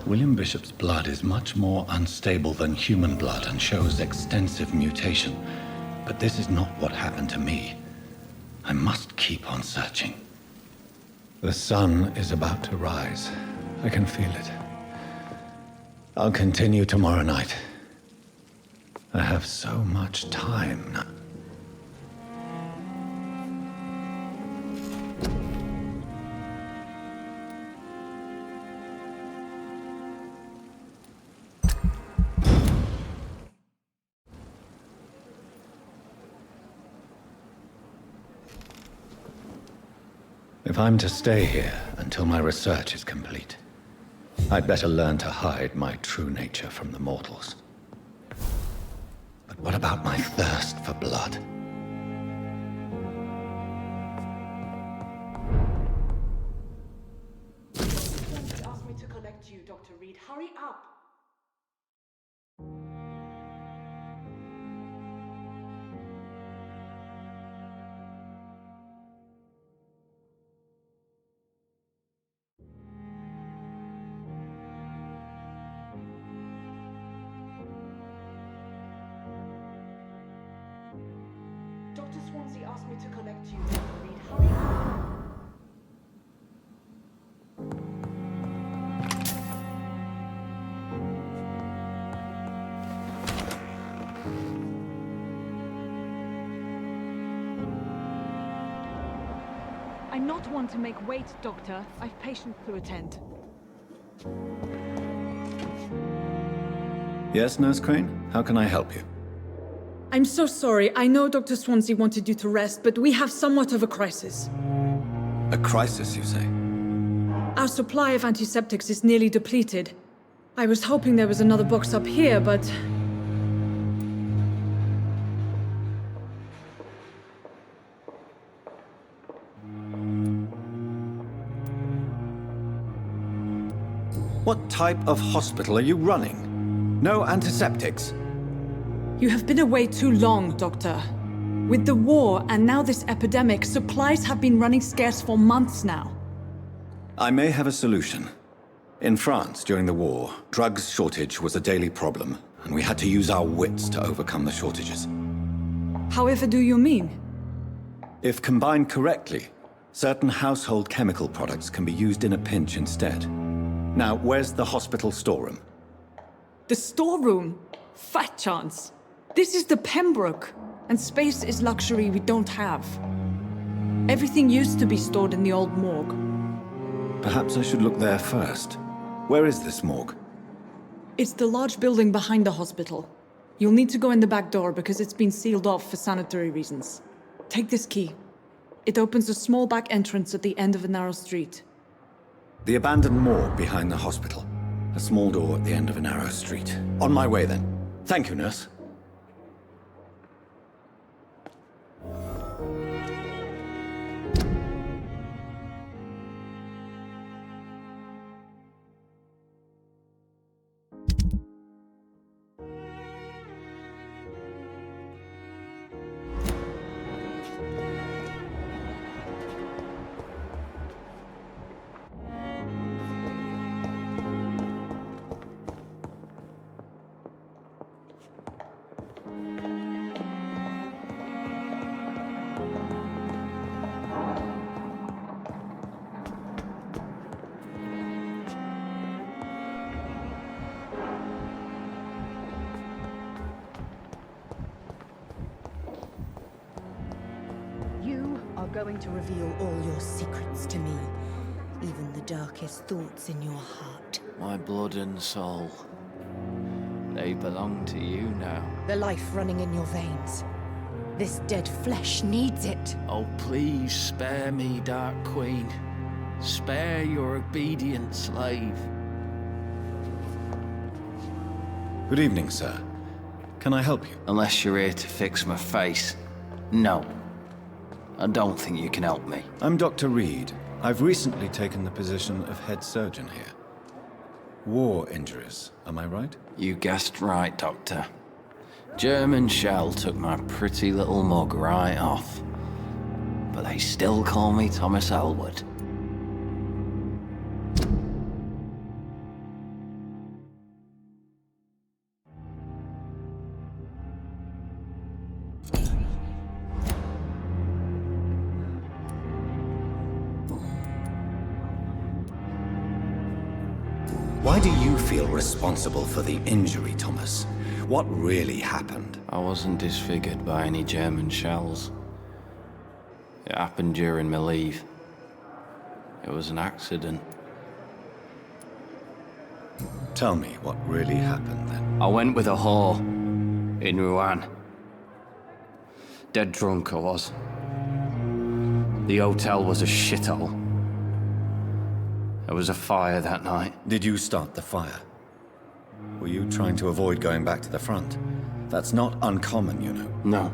William Bishop's blood is much more unstable than human blood and shows extensive mutation. But this is not what happened to me. I must keep on searching. The sun is about to rise. I can feel it. I'll continue tomorrow night. I have so much time now. If I'm to stay here until my research is complete, I'd better learn to hide my true nature from the mortals. But what about my thirst for blood? Someone asked me to collect you, Dr. Reed. Hurry up! Dr. Swansea asked me to collect you, Dr. Reed. Hurry up! I'm not one to make wait, Doctor. I've patients to attend. Yes, Nurse Crane? How can I help you? I'm so sorry. I know Dr. Swansea wanted you to rest, but we have somewhat of a crisis. A crisis, you say? Our supply of antiseptics is nearly depleted. I was hoping there was another box up here, but... What type of hospital are you running? No antiseptics? You have been away too long, Doctor. With the war and now this epidemic, supplies have been running scarce for months now. I may have a solution. In France, during the war, drugs shortage was a daily problem, and we had to use our wits to overcome the shortages. However do you mean? If combined correctly, certain household chemical products can be used in a pinch instead. Now, where's the hospital storeroom? The storeroom? Fat chance. This is the Pembroke, and space is luxury we don't have. Everything used to be stored in the old morgue. Perhaps I should look there first. Where is this morgue? It's the large building behind the hospital. You'll need to go in the back door because it's been sealed off for sanitary reasons. Take this key. It opens a small back entrance at the end of a narrow street. The abandoned morgue behind the hospital. A small door at the end of a narrow street. On my way then. Thank you, nurse. Going to reveal all your secrets to me, even the darkest thoughts in your heart. My blood and soul, they belong to you now. The life running in your veins. This dead flesh needs it. Oh, please spare me, Dark Queen. Spare your obedient slave. Good evening, sir. Can I help you? Unless you're here to fix my face. No. I don't think you can help me. I'm Dr. Reed. I've recently taken the position of head surgeon here. War injuries, am I right? You guessed right, Doctor. German shell took my pretty little mug right off. But they still call me Thomas Elwood. Why do you feel responsible for the injury, Thomas? What really happened? I wasn't disfigured by any German shells. It happened during my leave. It was an accident. Tell me what really happened then. I went with a whore in Rouen. Dead drunk I was. The hotel was a shithole. There was a fire that night. Did you start the fire? Were you trying to avoid going back to the front? That's not uncommon, you know. No.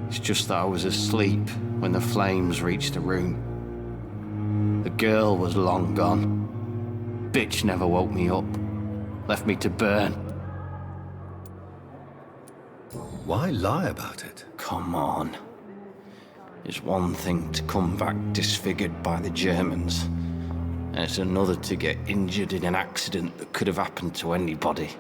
It's just that I was asleep when the flames reached the room. The girl was long gone. Bitch never woke me up. Left me to burn. Why lie about it? Come on. It's one thing to come back disfigured by the Germans, and it's another to get injured in an accident that could have happened to anybody.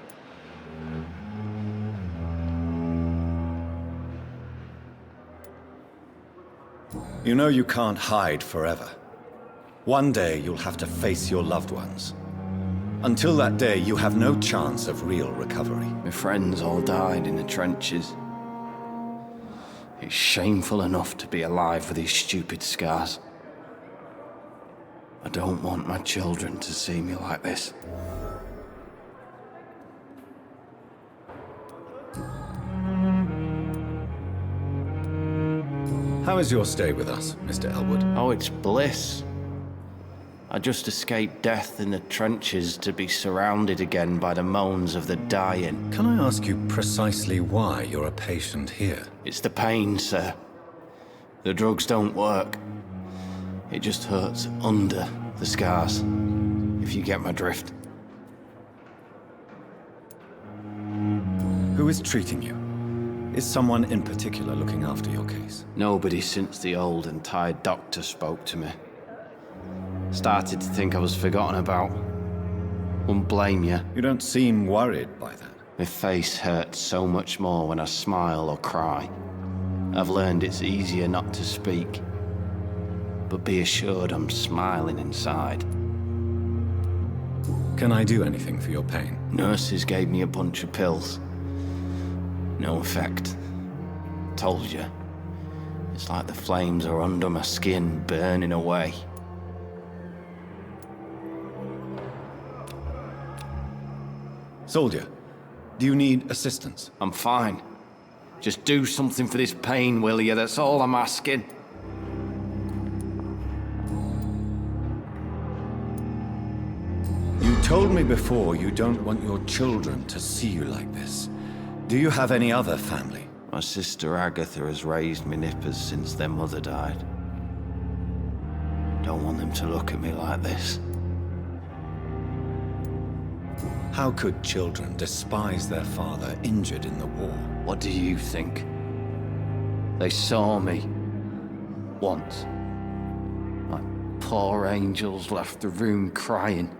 You know you can't hide forever. One day you'll have to face your loved ones. Until that day, you have no chance of real recovery. My friends all died in the trenches. It's shameful enough to be alive with these stupid scars. I don't want my children to see me like this. How is your stay with us, Mr. Elwood? Oh, it's bliss. I just escaped death in the trenches to be surrounded again by the moans of the dying. Can I ask you precisely why you're a patient here? It's the pain, sir. The drugs don't work. It just hurts under the scars, if you get my drift. Who is treating you? Is someone in particular looking after your case? Nobody since the old and tired doctor spoke to me. Started to think I was forgotten about. Wouldn't blame you. You don't seem worried by that. My face hurts so much more when I smile or cry. I've learned it's easier not to speak. But be assured I'm smiling inside. Can I do anything for your pain? Nurses gave me a bunch of pills. No effect. Told you. It's like the flames are under my skin, burning away. Soldier, do you need assistance? I'm fine. Just do something for this pain, will you? That's all I'm asking. You told me before you don't want your children to see you like this. Do you have any other family? My sister Agatha has raised me nippers since their mother died. Don't want them to look at me like this. How could children despise their father injured in the war? What do you think? They saw me. Once. My poor angels left the room crying.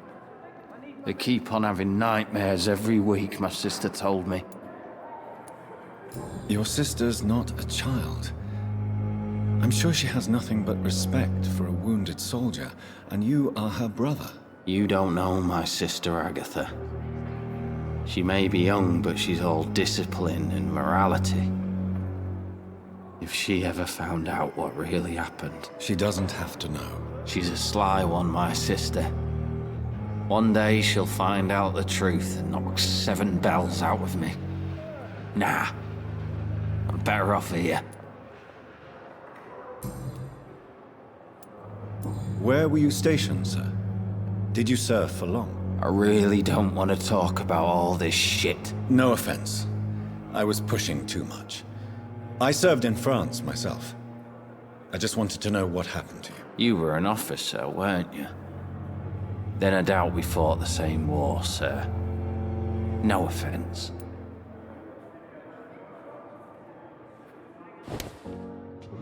They keep on having nightmares every week, my sister told me. Your sister's not a child. I'm sure she has nothing but respect for a wounded soldier, and you are her brother. You don't know my sister Agatha. She may be young, but she's all discipline and morality. If she ever found out what really happened... She doesn't have to know. She's a sly one, my sister. One day she'll find out the truth and knock 7 bells out of me. Nah. I'm better off here. Where were you stationed, sir? Did you serve for long? I really don't want to talk about all this shit. No offense. I was pushing too much. I served in France myself. I just wanted to know what happened to you. You were an officer, weren't you? Then I doubt we fought the same war, sir. No offense.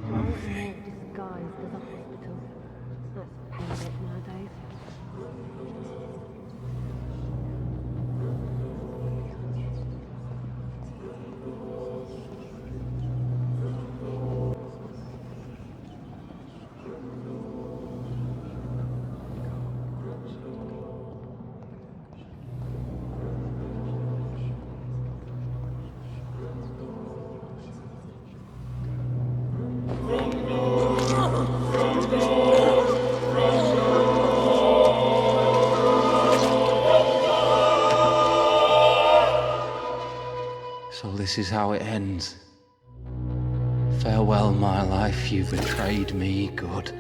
Disguised as a hospital. That's painless nowadays. this is how it ends. Farewell, my life, you betrayed me, good.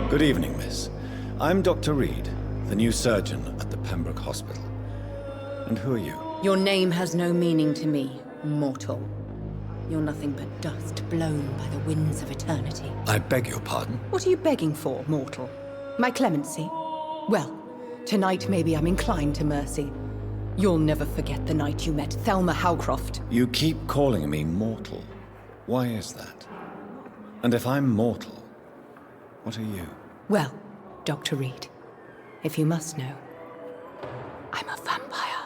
Good evening, miss. I'm Dr. Reed, the new surgeon at the Pembroke Hospital. And who are you? Your name has no meaning to me, mortal. You're nothing but dust blown by the winds of eternity. I beg your pardon? What are you begging for, mortal? My clemency? Well, tonight maybe I'm inclined to mercy. You'll never forget the night you met Thelma Howcroft. You keep calling me mortal. Why is that? And if I'm mortal, what are you? Well, Dr. Reed, if you must know, I'm a vampire.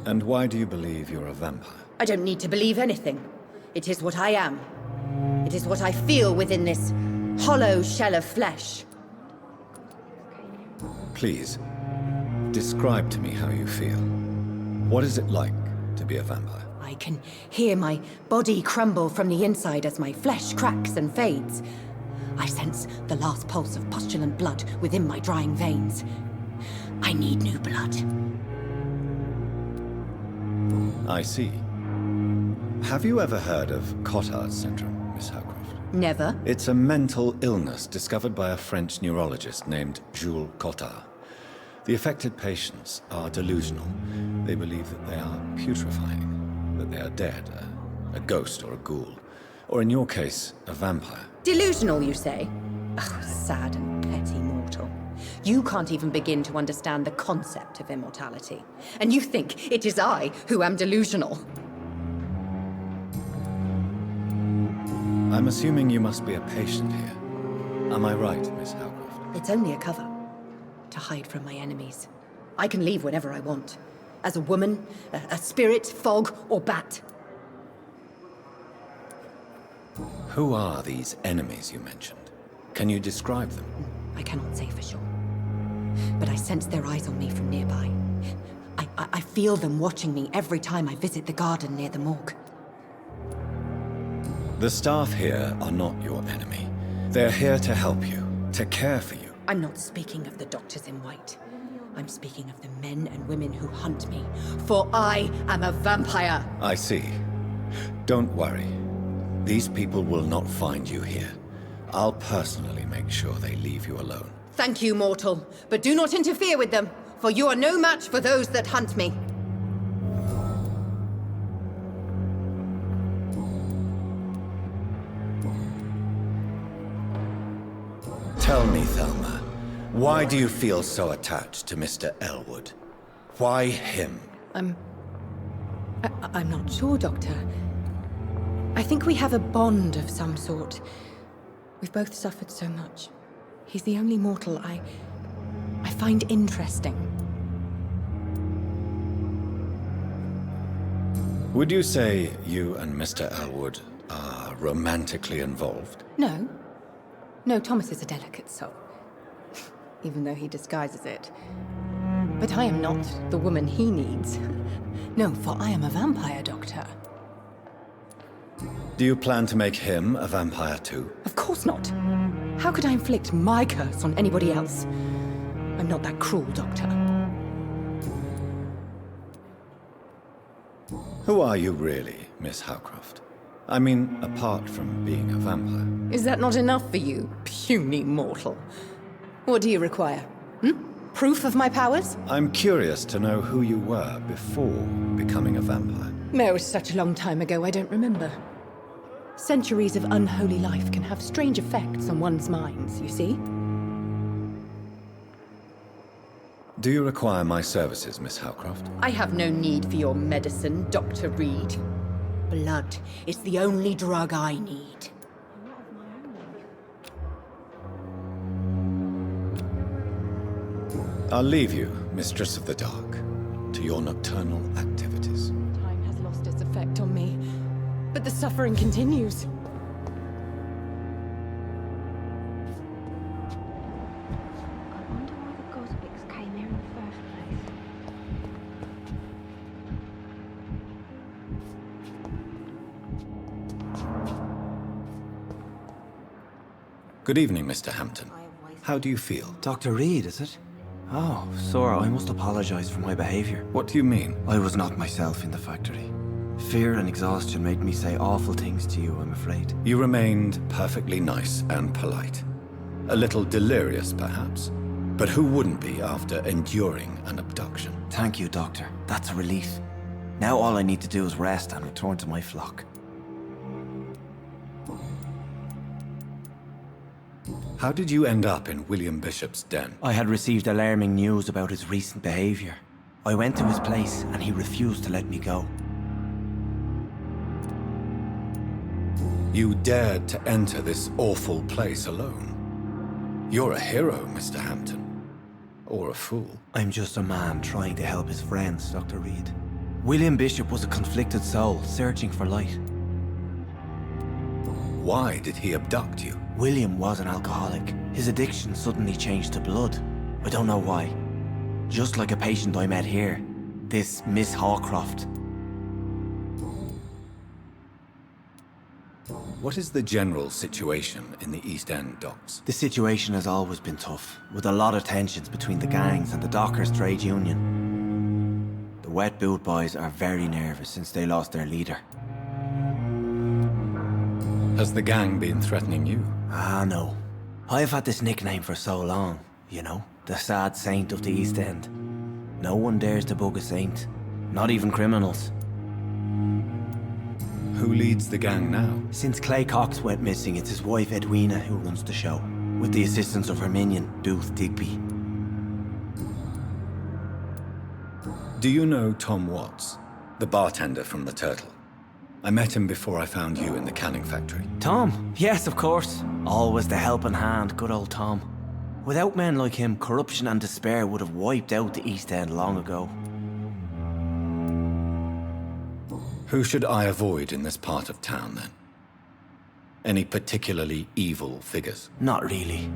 And why do you believe you're a vampire? I don't need to believe anything. It is what I am. It is what I feel within this hollow shell of flesh. Please, describe to me how you feel. What is it like to be a vampire? I can hear my body crumble from the inside as my flesh cracks and fades. I sense the last pulse of postulant blood within my drying veins. I need new blood. I see. Have you ever heard of Cotard's syndrome, Miss Howcroft? Never. It's a mental illness discovered by a French neurologist named Jules Cotard. The affected patients are delusional. They believe that they are putrefying, that they are dead, a ghost or a ghoul, or in your case, a vampire. Delusional, you say? Oh, sad and petty mortal. You can't even begin to understand the concept of immortality. And you think it is I who am delusional. I'm assuming you must be a patient here. Am I right, Miss Howcroft? It's only a cover. To hide from my enemies. I can leave whenever I want. As a woman, a spirit, fog, or bat. Who are these enemies you mentioned? Can you describe them? I cannot say for sure. But I sense their eyes on me from nearby. I feel them watching me every time I visit the garden near the morgue. The staff here are not your enemy. They're here to help you, to care for you. I'm not speaking of the doctors in white. I'm speaking of the men and women who hunt me. For I am a vampire! I see. Don't worry. These people will not find you here. I'll personally make sure they leave you alone. Thank you, mortal. But do not interfere with them, for you are no match for those that hunt me. Tell me, Thelma, why do you feel so attached to Mr. Elwood? Why him? I'm not sure, Doctor. I think we have a bond of some sort. We've both suffered so much. He's the only mortal I find interesting. Would you say you and Mr. Elwood are romantically involved? No. No, Thomas is a delicate soul. Even though he disguises it. But I am not the woman he needs. No, for I am a vampire, Doctor. Do you plan to make him a vampire too? Of course not. How could I inflict my curse on anybody else? I'm not that cruel, Doctor. Who are you really, Miss Howcroft? I mean, apart from being a vampire. Is that not enough for you, puny mortal? What do you require? Proof of my powers? I'm curious to know who you were before becoming a vampire. It was such a long time ago, I don't remember. Centuries of unholy life can have strange effects on one's minds, you see? Do you require my services, Miss Howcroft? I have no need for your medicine, Dr. Reed. Blood is the only drug I need. I'll leave you, Mistress of the Dark, to your nocturnal activities. Time has lost its effect on me, but the suffering continues. I wonder why the Gosbicks came here in the first place. Good evening, Mr. Hampton. How do you feel? Dr. Reed, is it? Oh, sir, I must apologize for my behavior. What do you mean? I was not myself in the factory. Fear and exhaustion made me say awful things to you, I'm afraid. You remained perfectly nice and polite. A little delirious, perhaps. But who wouldn't be after enduring an abduction? Thank you, Doctor. That's a relief. Now all I need to do is rest and return to my flock. How did you end up in William Bishop's den? I had received alarming news about his recent behavior. I went to his place and he refused to let me go. You dared to enter this awful place alone. You're a hero, Mr. Hampton. Or a fool. I'm just a man trying to help his friends, Dr. Reed. William Bishop was a conflicted soul, searching for light. Why did he abduct you? William was an alcoholic. His addiction suddenly changed to blood. I don't know why. Just like a patient I met here. This Miss Hawcroft. What is the general situation in the East End docks? The situation has always been tough, with a lot of tensions between the gangs and the Dockers Trade Union. The Wet Boot Boys are very nervous since they lost their leader. Has the gang been threatening you? Ah, no. I've had this nickname for so long, you know, the sad saint of the East End. No one dares to bug a saint, not even criminals. Who leads the gang now? Since Clay Cox went missing, it's his wife Edwina who runs the show, with the assistance of her minion, Booth Digby. Do you know Tom Watts, the bartender from the Turtle? I met him before I found you in the canning factory. Tom? Yes, of course. Always the helping hand, good old Tom. Without men like him, corruption and despair would have wiped out the East End long ago. Who should I avoid in this part of town, then? Any particularly evil figures? Not really.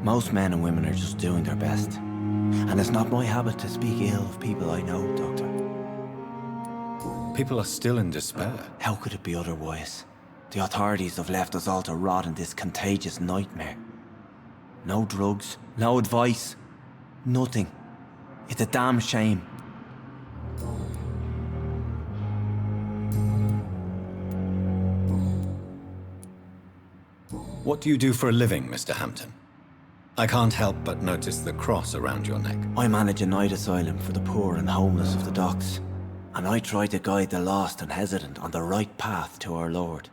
Most men and women are just doing their best. And it's not my habit to speak ill of people I know, Doctor. People are still in despair. How could it be otherwise? The authorities have left us all to rot in this contagious nightmare. No drugs, no advice, nothing. It's a damn shame. What do you do for a living, Mr. Hampton? I can't help but notice the cross around your neck. I manage a night asylum for the poor and homeless of the docks. And I try to guide the lost and hesitant on the right path to our Lord.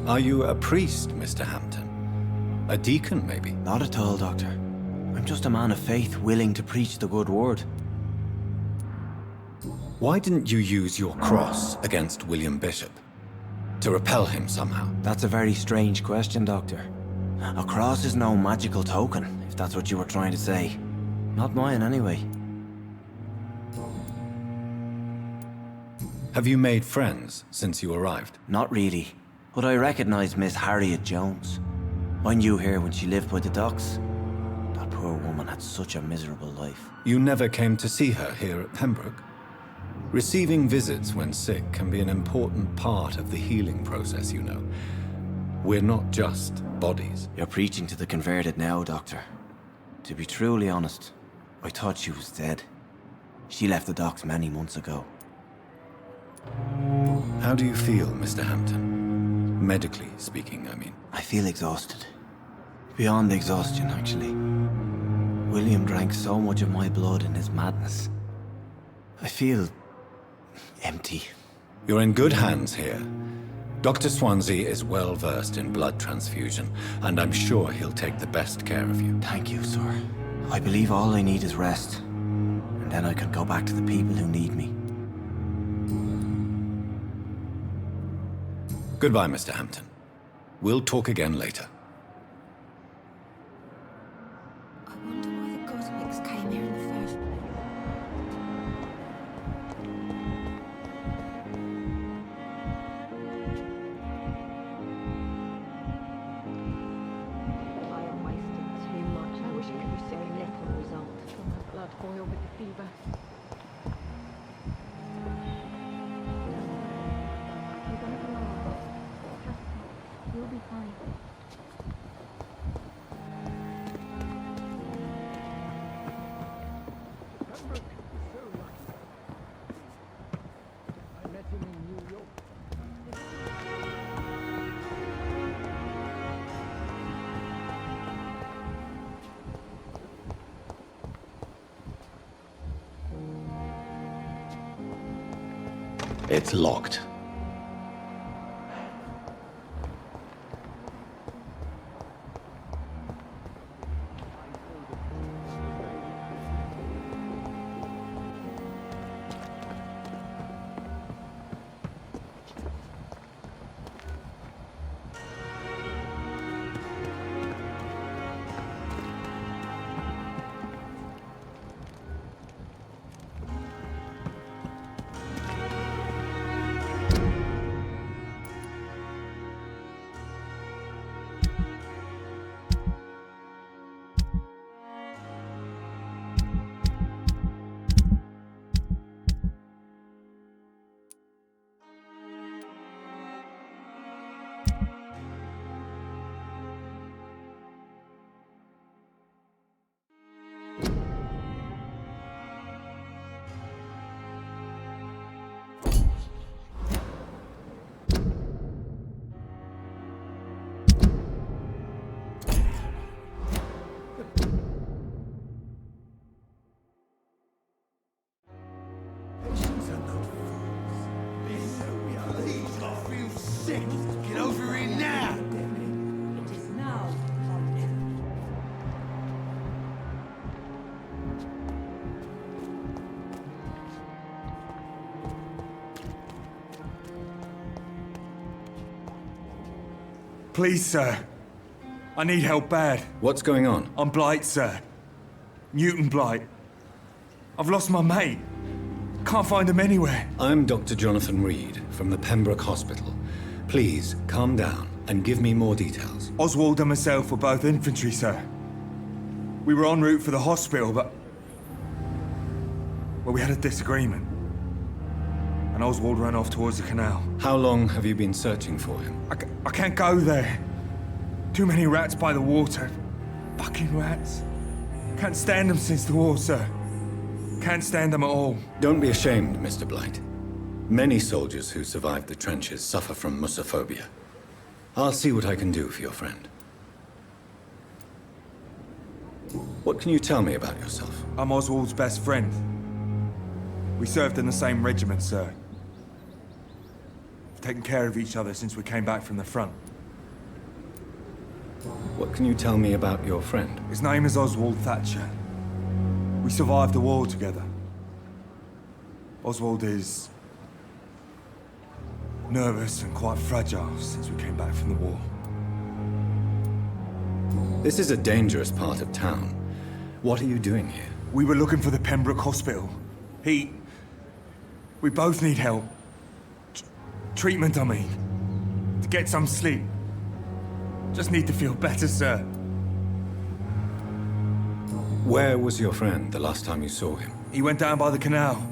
Are you a priest, Mr. Hampton? A deacon, maybe? Not at all, Doctor. I'm just a man of faith willing to preach the good word. Why didn't you use your cross against William Bishop? To repel him somehow? That's a very strange question, Doctor. A cross is no magical token, if that's what you were trying to say. Not mine, anyway. Have you made friends since you arrived? Not really, but I recognize Miss Harriet Jones. I knew her when she lived by the docks. That poor woman had such a miserable life. You never came to see her here at Pembroke? Receiving visits when sick can be an important part of the healing process, you know. We're not just bodies. You're preaching to the converted now, Doctor. To be truly honest, I thought she was dead. She left the docks many months ago. How do you feel, Mr. Hampton? Medically speaking, I mean. I feel exhausted. Beyond exhaustion, actually. William drank so much of my blood in his madness. I feel empty. You're in good hands here. Dr. Swansea is well versed in blood transfusion, and I'm sure he'll take the best care of you. Thank you, sir. I believe all I need is rest. And then I can go back to the people who need me. Goodbye, Mr. Hampton. We'll talk again later. I wonder why fever. You're gonna be alright. Trust me. You'll be fine. It's locked. Get over here now! It is now or never. Please, sir. I need help bad. What's going on? I'm Blight, sir. Mutant Blight. I've lost my mate. Can't find him anywhere. I'm Dr. Jonathan Reed from the Pembroke Hospital. Please, calm down and give me more details. Oswald and myself were both infantry, sir. We were en route for the hospital, but... well, we had a disagreement. And Oswald ran off towards the canal. How long have you been searching for him? I can't go there. Too many rats by the water. Fucking rats. Can't stand them since the war, sir. Can't stand them at all. Don't be ashamed, Mr. Blight. Many soldiers who survived the trenches suffer from musophobia. I'll see what I can do for your friend. What can you tell me about yourself? I'm Oswald's best friend. We served in the same regiment, sir. We've taken care of each other since we came back from the front. What can you tell me about your friend? His name is Oswald Thatcher. We survived the war together. Oswald is nervous and quite fragile since we came back from the war. This is a dangerous part of town. What are you doing here? We were looking for the Pembroke Hospital. We both need help. Treatment, I mean. To get some sleep. Just need to feel better, sir. Where was your friend the last time you saw him? He went down by the canal.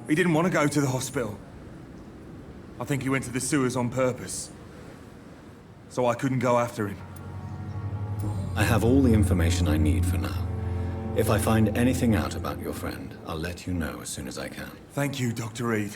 He didn't want to go to the hospital. I think he went to the sewers on purpose. So I couldn't go after him. I have all the information I need for now. If I find anything out about your friend, I'll let you know as soon as I can. Thank you, Dr. Reed.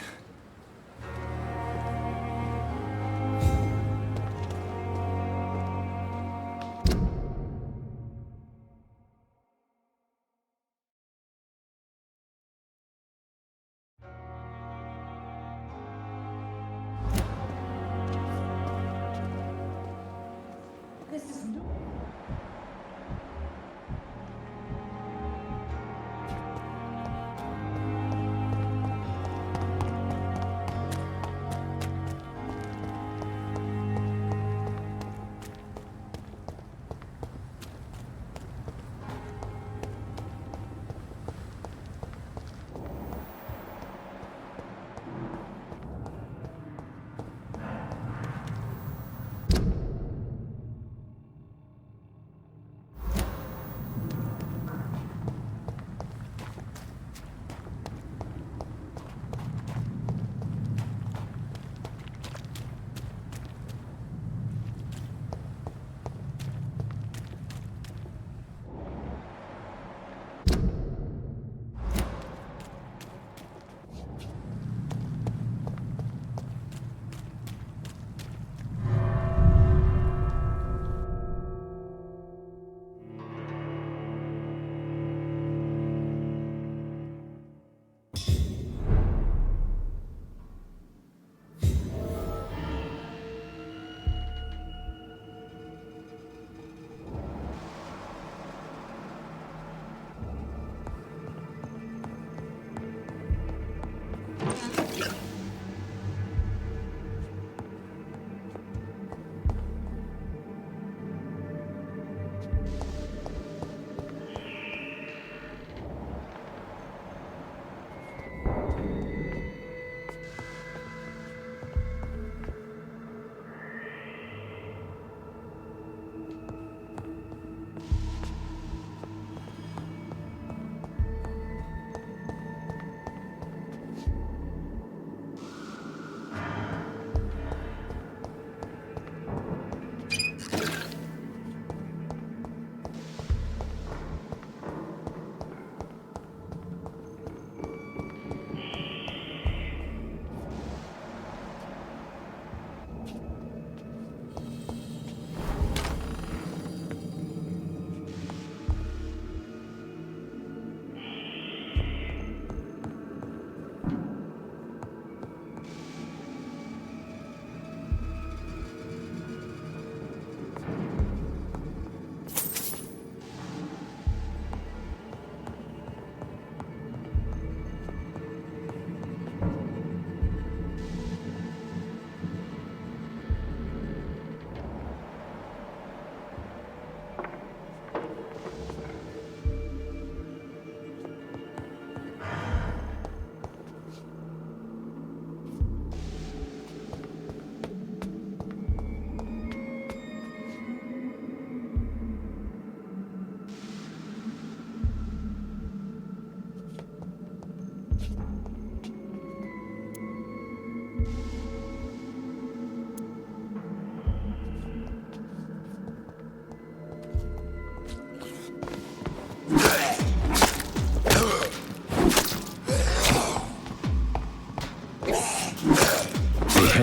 This is no.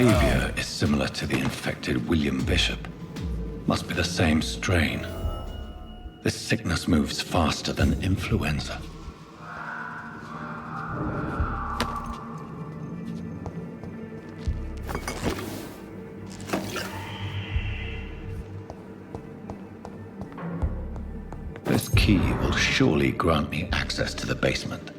behavior is similar to the infected William Bishop. Must be the same strain. This sickness moves faster than influenza. This key will surely grant me access to the basement.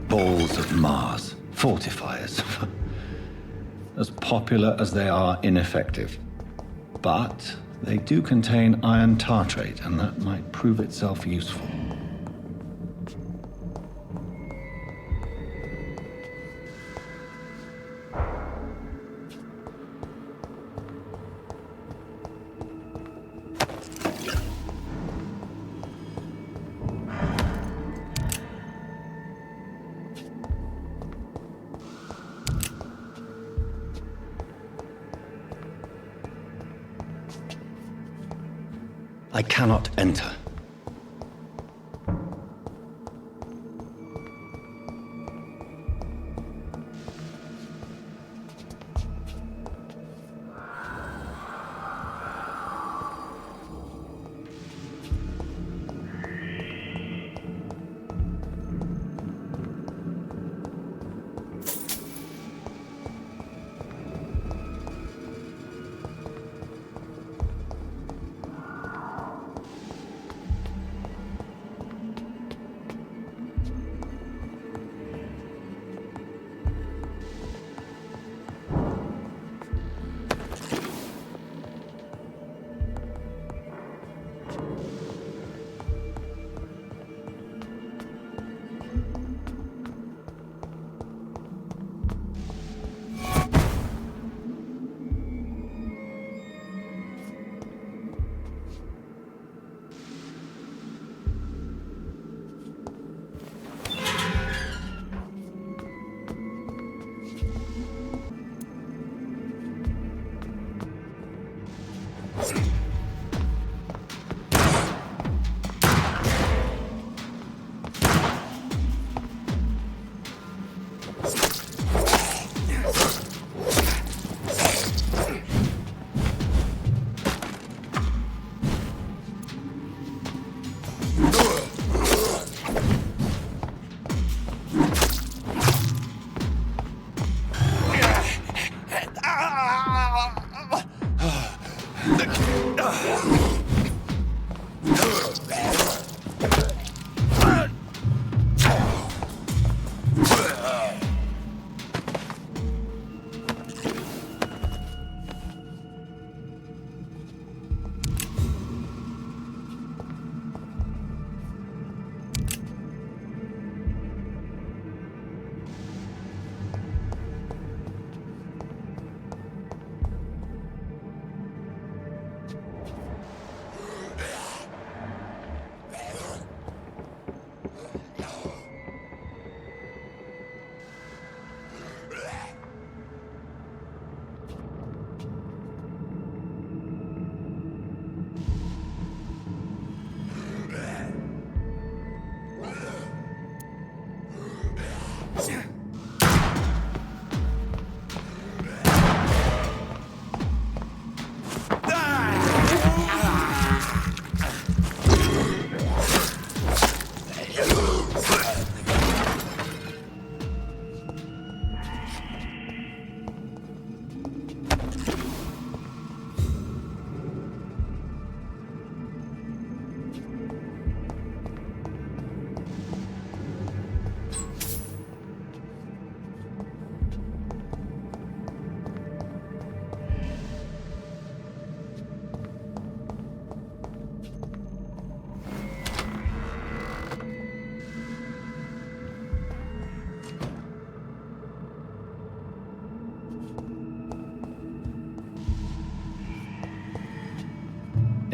Balls of Mars, fortifiers. As popular as they are ineffective. But they do contain iron tartrate, and that might prove itself useful. I cannot enter.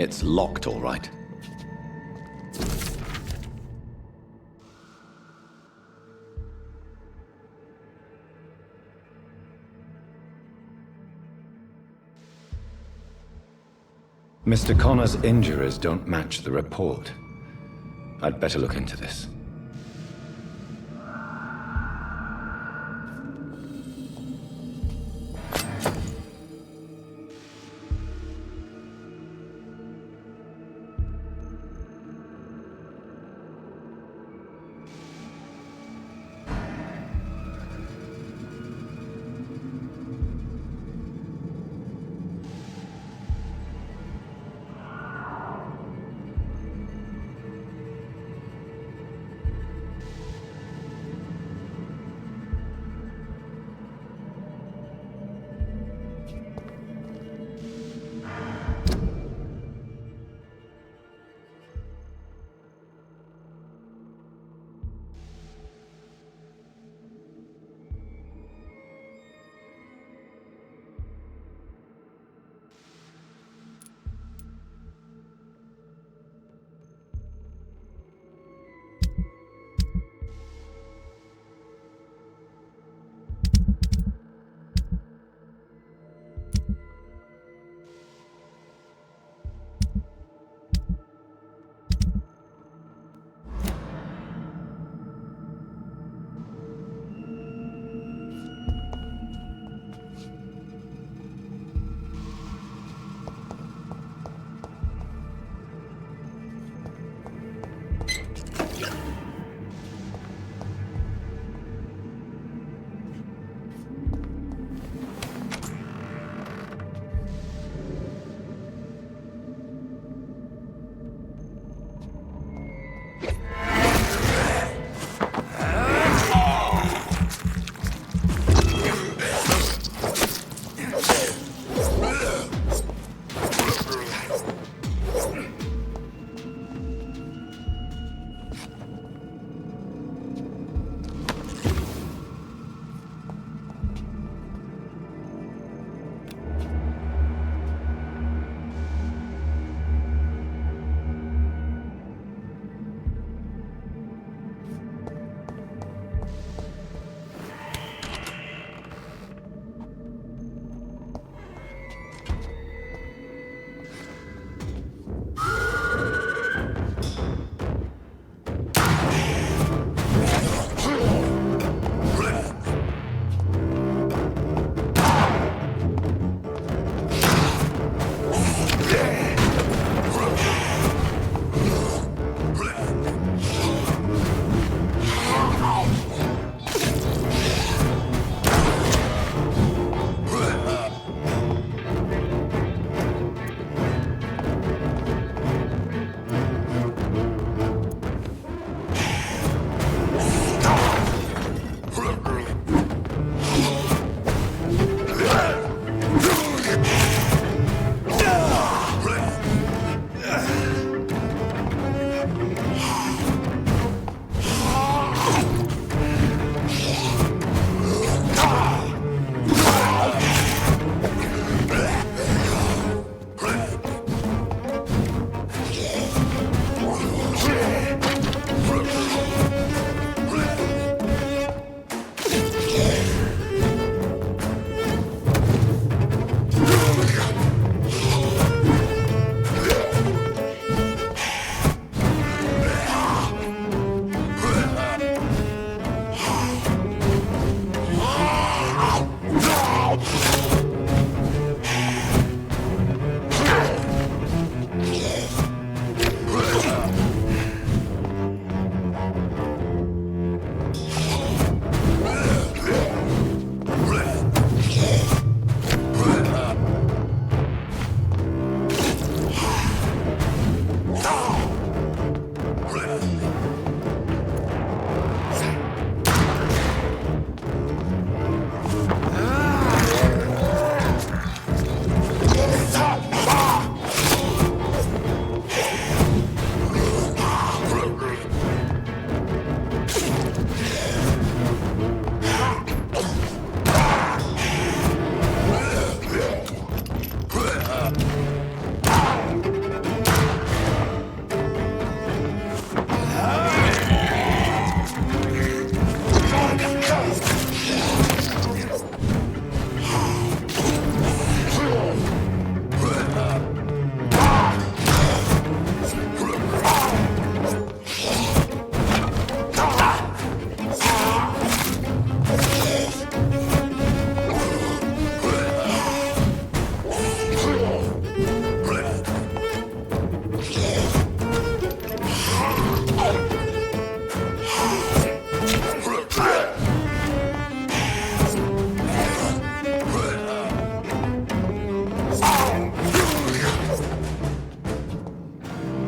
It's locked, all right. Mr. Connor's injuries don't match the report. I'd better look into this.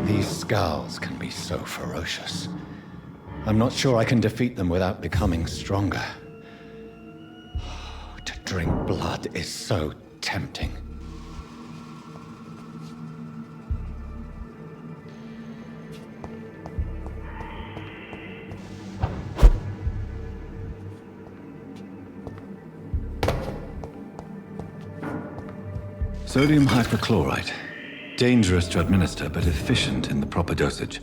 These scowls can be so ferocious. I'm not sure I can defeat them without becoming stronger. To drink blood is so tempting. Sodium hypochlorite. Dangerous to administer, but efficient in the proper dosage.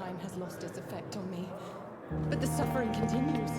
time has lost its effect on me. But the suffering continues.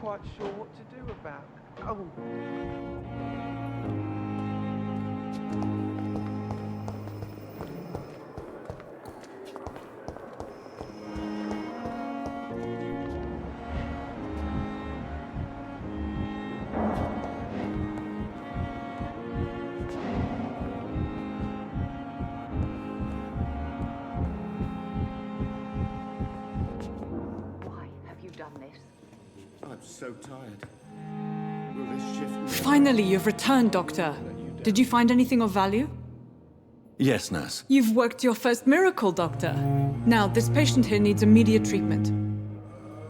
quite sure what to do about it. Oh. I'm so tired. Will this shift... Finally, you've returned, Doctor. Did you find anything of value? Yes, nurse. You've worked your first miracle, Doctor. Now, this patient here needs immediate treatment.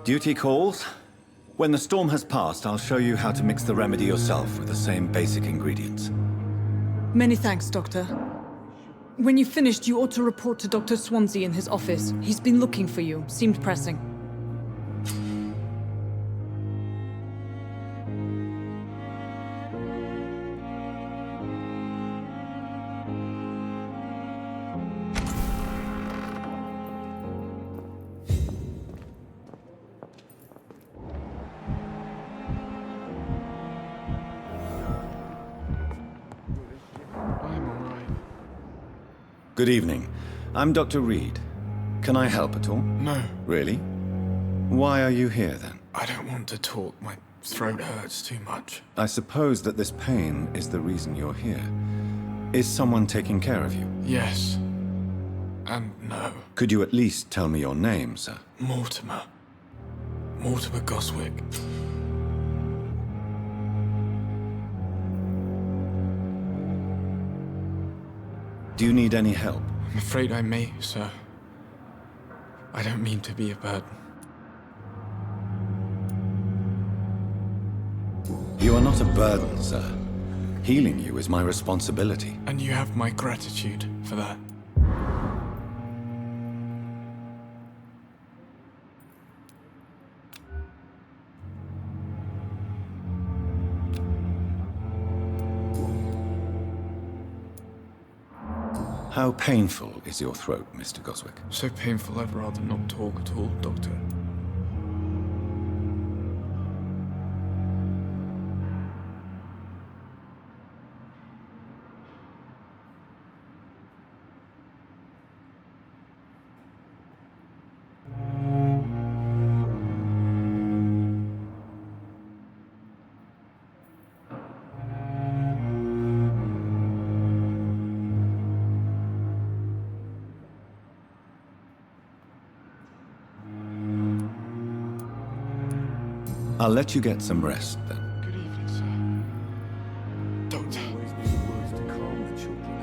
Duty calls. When the storm has passed, I'll show you how to mix the remedy yourself with the same basic ingredients. Many thanks, Doctor. When you've finished, you ought to report to Dr. Swansea in his office. He's been looking for you. Seemed pressing. Good evening. I'm Dr. Reed. Can I help at all? No. Really? Why are you here, then? I don't want to talk. My throat hurts too much. I suppose that this pain is the reason you're here. Is someone taking care of you? Yes. And no. Could you at least tell me your name, sir? Mortimer. Mortimer Goswick. Do you need any help? I'm afraid I may, sir. I don't mean to be a burden. You are not a burden, sir. Healing you is my responsibility. And you have my gratitude for that. How painful is your throat, Mr. Goswick? So painful I'd rather not talk at all, Doctor. I'll let you get some rest, then. Good evening, sir. Doctor. Always need words to calm the children,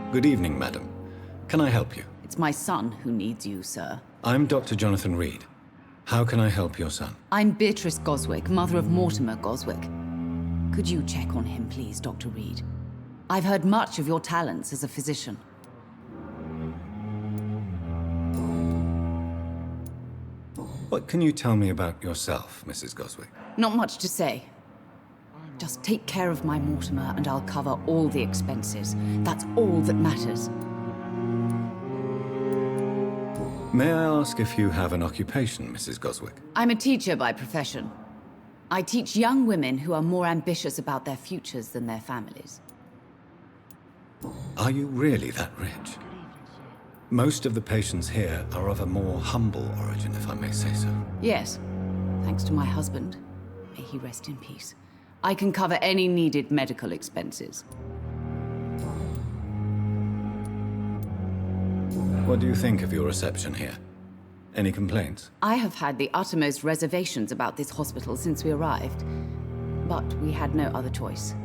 Ellen. Good evening, madam. Can I help you? It's my son who needs you, sir. I'm Dr. Jonathan Reed. How can I help your son? I'm Beatrice Goswick, mother of Mortimer Goswick. Could you check on him, please, Dr. Reed? I've heard much of your talents as a physician. What can you tell me about yourself, Mrs. Goswick? Not much to say. Just take care of my Mortimer and I'll cover all the expenses. That's all that matters. May I ask if you have an occupation, Mrs. Goswick? I'm a teacher by profession. I teach young women who are more ambitious about their futures than their families. Are you really that rich? Most of the patients here are of a more humble origin, if I may say so. Yes, thanks to my husband. May he rest in peace. I can cover any needed medical expenses. What do you think of your reception here? Any complaints? I have had the uttermost reservations about this hospital since we arrived. But we had no other choice,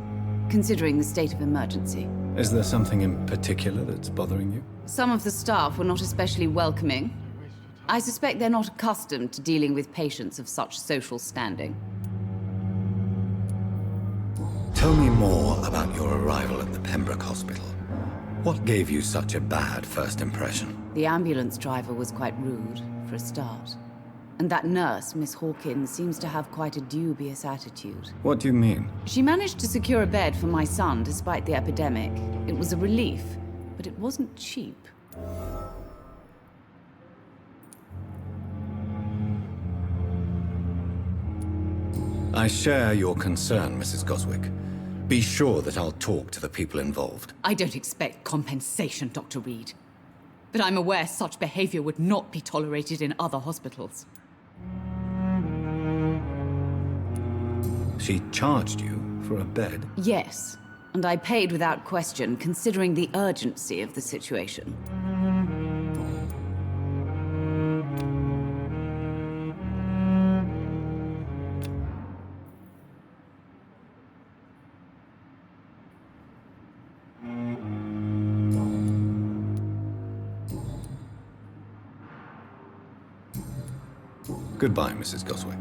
considering the state of emergency. Is there something in particular that's bothering you? Some of the staff were not especially welcoming. I suspect they're not accustomed to dealing with patients of such social standing. Tell me more about your arrival at the Pembroke Hospital. What gave you such a bad first impression? The ambulance driver was quite rude, for a start. And that nurse, Miss Hawkins, seems to have quite a dubious attitude. What do you mean? She managed to secure a bed for my son despite the epidemic. It was a relief, but it wasn't cheap. I share your concern, Mrs. Goswick. Be sure that I'll talk to the people involved. I don't expect compensation, Dr. Reed. But I'm aware such behavior would not be tolerated in other hospitals. She charged you for a bed? Yes, and I paid without question, considering the urgency of the situation. Goodbye, Mrs. Goswick.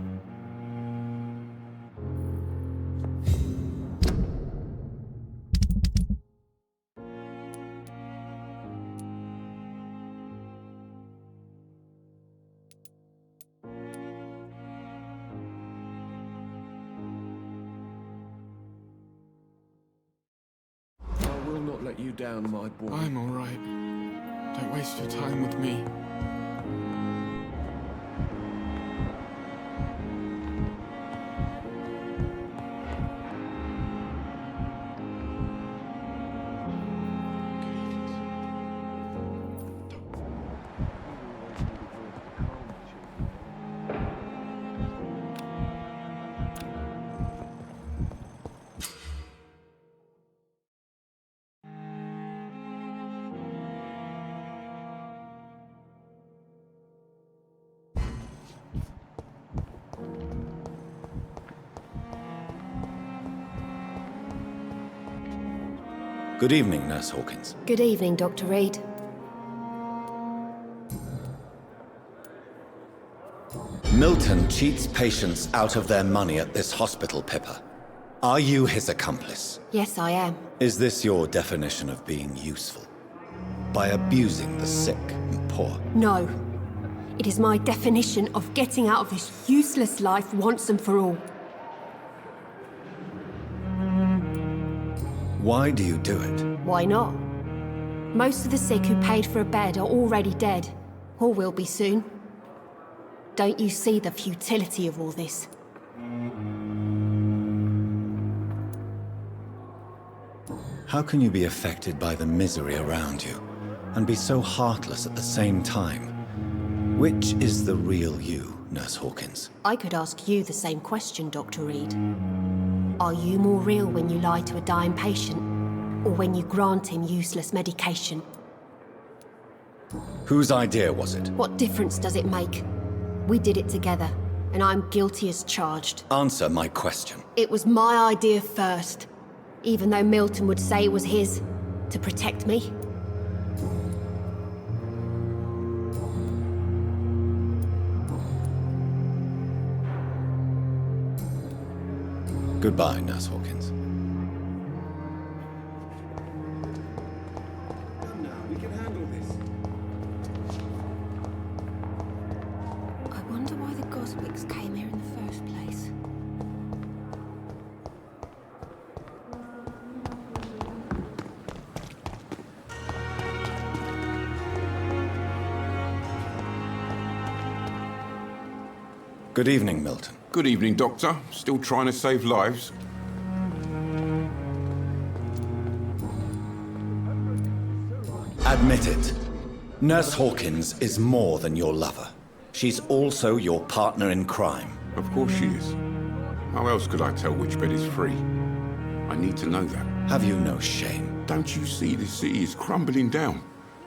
I will not let you down, my boy. I'm all right. Don't waste your time with me. Good evening, Nurse Hawkins. Good evening, Dr. Reed. Milton cheats patients out of their money at this hospital, Pippa. Are you his accomplice? Yes, I am. Is this your definition of being useful? By abusing the sick and poor? No. It is my definition of getting out of this useless life once and for all. Why do you do it? Why not? Most of the sick who paid for a bed are already dead, or will be soon. Don't you see the futility of all this? How can you be affected by the misery around you, and be so heartless at the same time? Which is the real you, Nurse Hawkins? I could ask you the same question, Dr. Reed. Are you more real when you lie to a dying patient, or when you grant him useless medication? Whose idea was it? What difference does it make? We did it together, and I'm guilty as charged. Answer my question. It was my idea first, even though Milton would say it was his, to protect me. Goodbye, Nurse Hawkins. Now, we can handle this. I wonder why the Goswicks came here in the first place. Good evening, Milton. Good evening, Doctor. Still trying to save lives? Admit it. Nurse Hawkins is more than your lover. She's also your partner in crime. Of course she is. How else could I tell which bed is free? I need to know that. Have you no shame? Don't you see this city is crumbling down?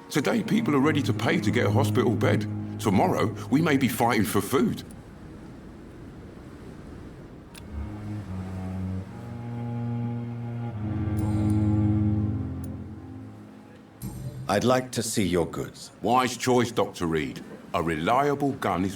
Today, people are ready to pay to get a hospital bed. Tomorrow, we may be fighting for food. I'd like to see your goods. Wise choice, Dr. Reed. A reliable gun is...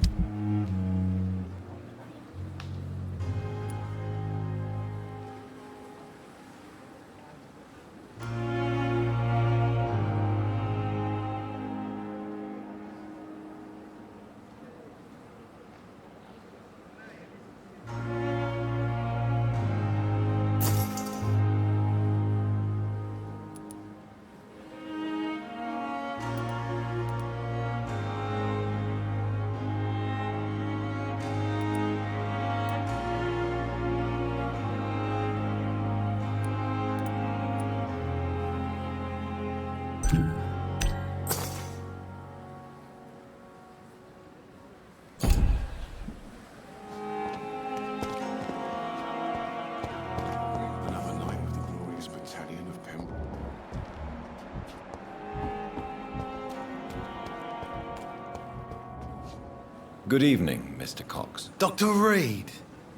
Good evening, Mr. Cox. Dr. Reed.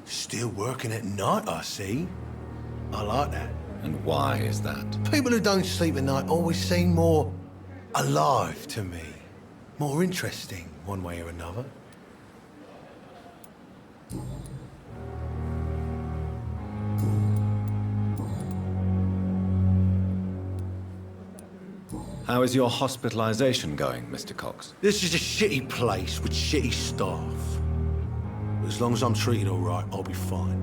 Still working at night, I see. I like that. And why is that? People who don't sleep at night always seem more alive to me. More interesting, one way or another. How is your hospitalization going, Mr. Cox? This is a shitty place with shitty staff. As long as I'm treated all right, I'll be fine.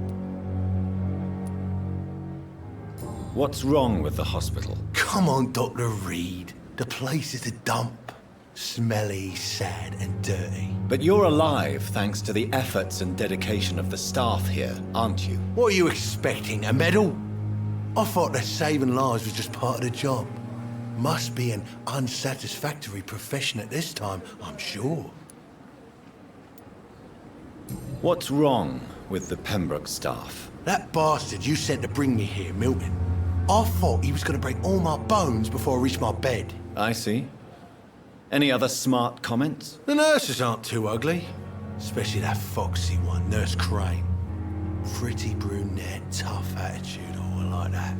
What's wrong with the hospital? Come on, Dr. Reed. The place is a dump. Smelly, sad, and dirty. But you're alive thanks to the efforts and dedication of the staff here, aren't you? What are you expecting, a medal? I thought that saving lives was just part of the job. Must be an unsatisfactory profession at this time, I'm sure. What's wrong with the Pembroke staff? That bastard you sent to bring me here, Milton. I thought he was going to break all my bones before I reached my bed. I see. Any other smart comments? The nurses aren't too ugly. Especially that foxy one, Nurse Crane. Pretty brunette, tough attitude, all like that.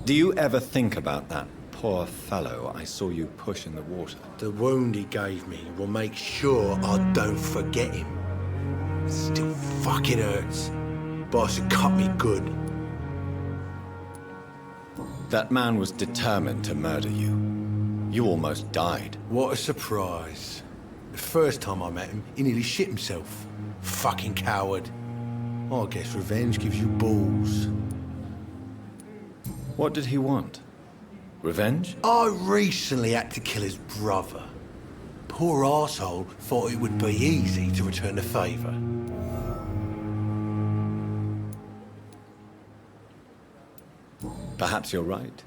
Do you ever think about that poor fellow I saw you push in the water? The wound he gave me will make sure I don't forget him. It still fucking hurts. Boss had cut me good. That man was determined to murder you. You almost died. What a surprise. The first time I met him, he nearly shit himself. Fucking coward. I guess revenge gives you balls. What did he want? Revenge? I recently had to kill his brother. Poor arsehole thought it would be easy to return the favour. Perhaps you're right.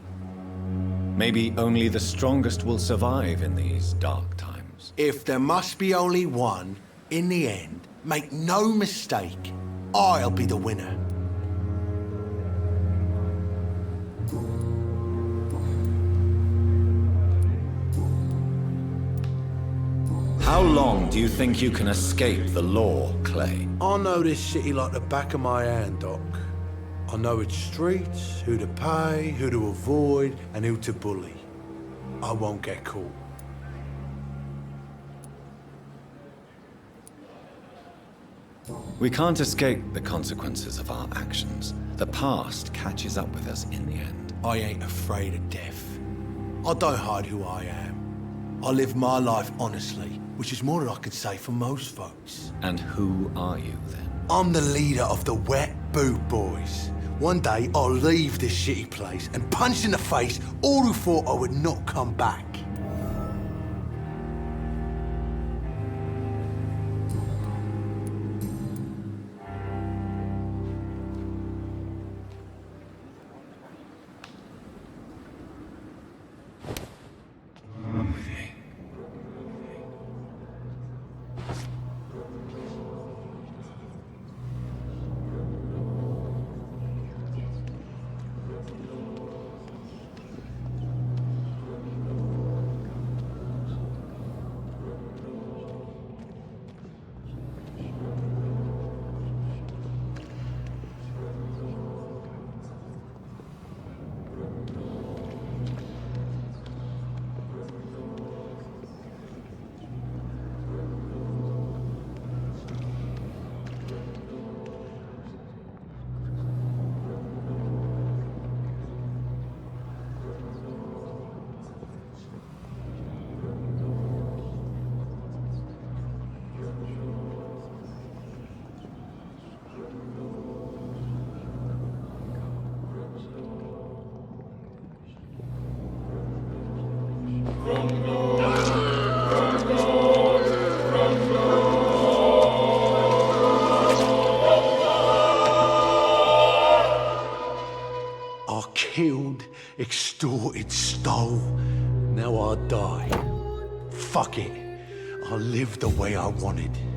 Maybe only the strongest will survive in these dark times. If there must be only one, in the end, make no mistake, I'll be the winner. How long do you think you can escape the law, Clay? I know this city like the back of my hand, Doc. I know its streets, who to pay, who to avoid, and who to bully. I won't get caught. We can't escape the consequences of our actions. The past catches up with us in the end. I ain't afraid of death. I don't hide who I am. I live my life honestly, which is more than I can say for most folks. And who are you, then? I'm the leader of the Wet Boot Boys. One day, I'll leave this shitty place and punch in the face all who thought I would not come back. I killed, extorted, stole. Now I die. Fuck it. I lived the way I wanted.